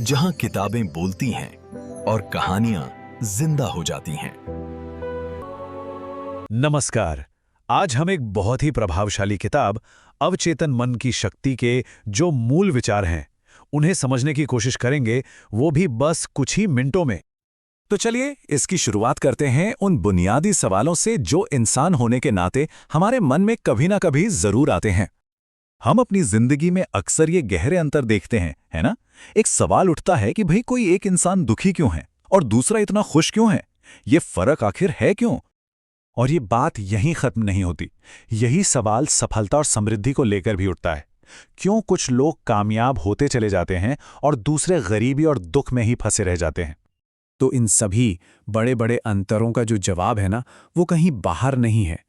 जहां किताबें बोलती हैं और कहानियां जिंदा हो जाती हैं। नमस्कार। आज हम एक बहुत ही प्रभावशाली किताब अवचेतन मन की शक्ति के जो मूल विचार हैं उन्हें समझने की कोशिश करेंगे, वो भी बस कुछ ही मिनटों में। तो चलिए इसकी शुरुआत करते हैं उन बुनियादी सवालों से जो इंसान होने के नाते हमारे मन में कभी ना कभी जरूर आते हैं। हम अपनी जिंदगी में अक्सर ये गहरे अंतर देखते हैं, है ना? एक सवाल उठता है कि भाई कोई एक इंसान दुखी क्यों है और दूसरा इतना खुश क्यों है? ये फर्क आखिर है क्यों? और ये बात यहीं खत्म नहीं होती। यही सवाल सफलता और समृद्धि को लेकर भी उठता है। क्यों कुछ लोग कामयाब होते चले जाते हैं और दूसरे गरीबी और दुख में ही फंसे रह जाते हैं? तो इन सभी बड़े बड़े अंतरों का जो जवाब है ना, वो कहीं बाहर नहीं है,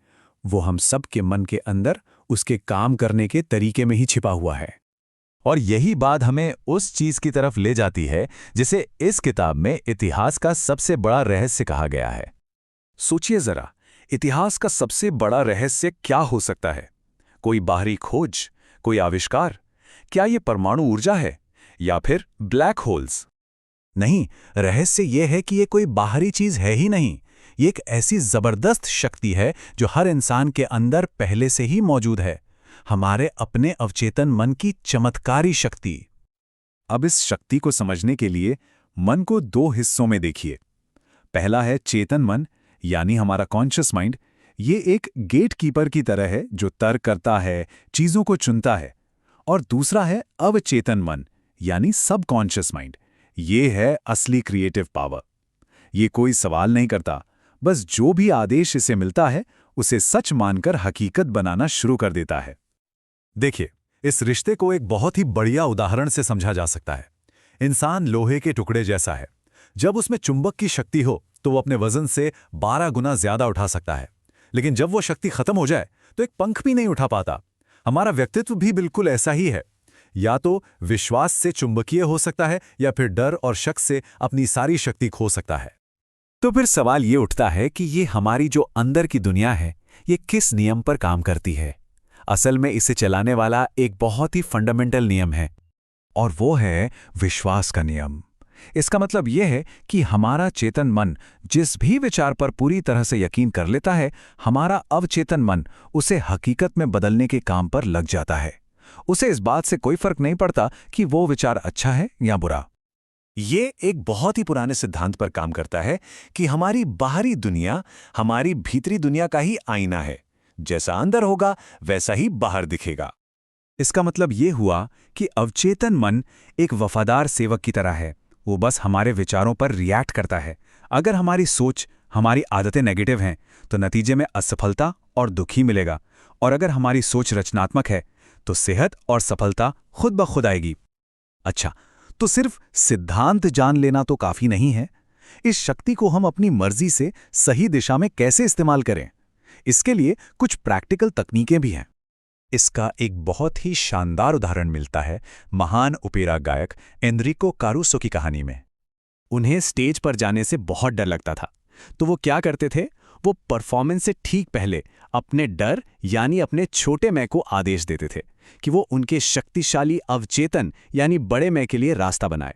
वो हम सब के मन के अंदर उसके काम करने के तरीके में ही छिपा हुआ है। और यही बात हमें उस चीज की तरफ ले जाती है जिसे इस किताब में इतिहास का सबसे बड़ा रहस्य कहा गया है। सोचिए जरा, इतिहास का सबसे बड़ा रहस्य क्या हो सकता है? कोई बाहरी खोज, कोई आविष्कार? क्या ये परमाणु ऊर्जा है या फिर ब्लैक होल्स? नहीं, रहस्य यह है कि ये कोई बाहरी चीज है ही नहीं। ये एक ऐसी जबरदस्त शक्ति है जो हर इंसान के अंदर पहले से ही मौजूद है, हमारे अपने अवचेतन मन की चमत्कारी शक्ति। अब इस शक्ति को समझने के लिए मन को दो हिस्सों में देखिए। पहला है चेतन मन, यानी हमारा कॉन्शियस माइंड। ये एक गेट कीपर की तरह है जो तर्क करता है, चीजों को चुनता है। और दूसरा है अवचेतन मन, यानी सबकॉन्शियस माइंड। ये है असली क्रिएटिव पावर। ये कोई सवाल नहीं करता, बस जो भी आदेश इसे मिलता है उसे सच मानकर हकीकत बनाना शुरू कर देता है। देखिए, इस रिश्ते को एक बहुत ही बढ़िया उदाहरण से समझा जा सकता है। इंसान लोहे के टुकड़े जैसा है। जब उसमें चुंबक की शक्ति हो तो वो अपने वजन से 12 गुना ज्यादा उठा सकता है, लेकिन जब वो शक्ति खत्म हो जाए तो एक पंख भी नहीं उठा पाता। हमारा व्यक्तित्व भी बिल्कुल ऐसा ही है। या तो विश्वास से चुंबकीय हो सकता है या फिर डर और शक से अपनी सारी शक्ति खो सकता है। तो फिर सवाल ये उठता है कि ये हमारी जो अंदर की दुनिया है, ये किस नियम पर काम करती है? असल में इसे चलाने वाला एक बहुत ही फंडामेंटल नियम है, और वो है विश्वास का नियम। इसका मतलब यह है कि हमारा चेतन मन जिस भी विचार पर पूरी तरह से यकीन कर लेता है, हमारा अवचेतन मन उसे हकीकत में बदलने के काम पर लग जाता है। उसे इस बात से कोई फर्क नहीं पड़ता कि वो विचार अच्छा है या बुरा। ये एक बहुत ही पुराने सिद्धांत पर काम करता है कि हमारी बाहरी दुनिया हमारी भीतरी दुनिया का ही आईना है। जैसा अंदर होगा वैसा ही बाहर दिखेगा। इसका मतलब ये हुआ कि अवचेतन मन एक वफादार सेवक की तरह है। वो बस हमारे विचारों पर रिएक्ट करता है। अगर हमारी सोच, हमारी आदतें नेगेटिव हैं तो नतीजे में असफलता और दुख ही मिलेगा, और अगर हमारी सोच रचनात्मक है तो सेहत और सफलता खुद ब खुद आएगी। अच्छा, तो सिर्फ सिद्धांत जान लेना तो काफी नहीं है। इस शक्ति को हम अपनी मर्जी से सही दिशा में कैसे इस्तेमाल करें, इसके लिए कुछ प्रैक्टिकल तकनीकें भी हैं। इसका एक बहुत ही शानदार उदाहरण मिलता है महान ओपेरा गायक एनरिको कारूसो की कहानी में। उन्हें स्टेज पर जाने से बहुत डर लगता था, तो वो क्या करते थे? वो परफॉर्मेंस से ठीक पहले अपने डर यानी अपने छोटे मैं को आदेश देते थे कि वो उनके शक्तिशाली अवचेतन यानी बड़े मैं के लिए रास्ता बनाए,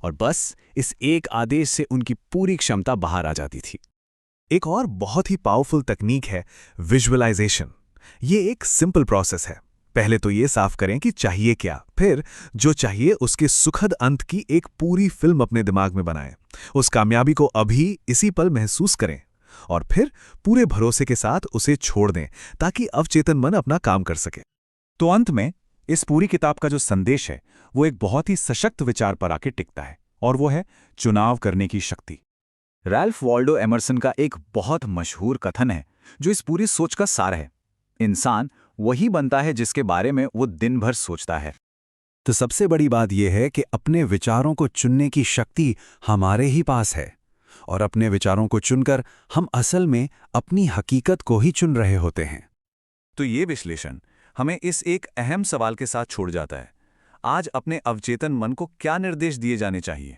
और बस इस एक आदेश से उनकी पूरी क्षमता बाहर आ जाती थी। एक और बहुत ही पावरफुल तकनीक है विजुअलाइजेशन। ये एक सिंपल प्रोसेस है। पहले तो ये साफ करें कि चाहिए क्या, फिर जो चाहिए उसके सुखद अंत की एक पूरी फिल्म अपने दिमाग में बनाएं। उस कामयाबी को अभी इसी पल महसूस करें, और फिर पूरे भरोसे के साथ उसे छोड़ दें ताकि अवचेतन मन अपना काम कर सके। तो अंत में इस पूरी किताब का जो संदेश है वो एक बहुत ही सशक्त विचार पर आके टिकता है, और वो है चुनाव करने की शक्ति। रैल्फ वॉल्डो एमर्सन का एक बहुत मशहूर कथन है जो इस पूरी सोच का सार है। इंसान वही बनता है जिसके बारे में वो दिन भर सोचता है। तो सबसे बड़ी बात यह है कि अपने विचारों को चुनने की शक्ति हमारे ही पास है, और अपने विचारों को चुनकर हम असल में अपनी हकीकत को ही चुन रहे होते हैं। तो ये विश्लेषण हमें इस एक अहम सवाल के साथ छोड़ जाता है। आज अपने अवचेतन मन को क्या निर्देश दिए जाने चाहिए?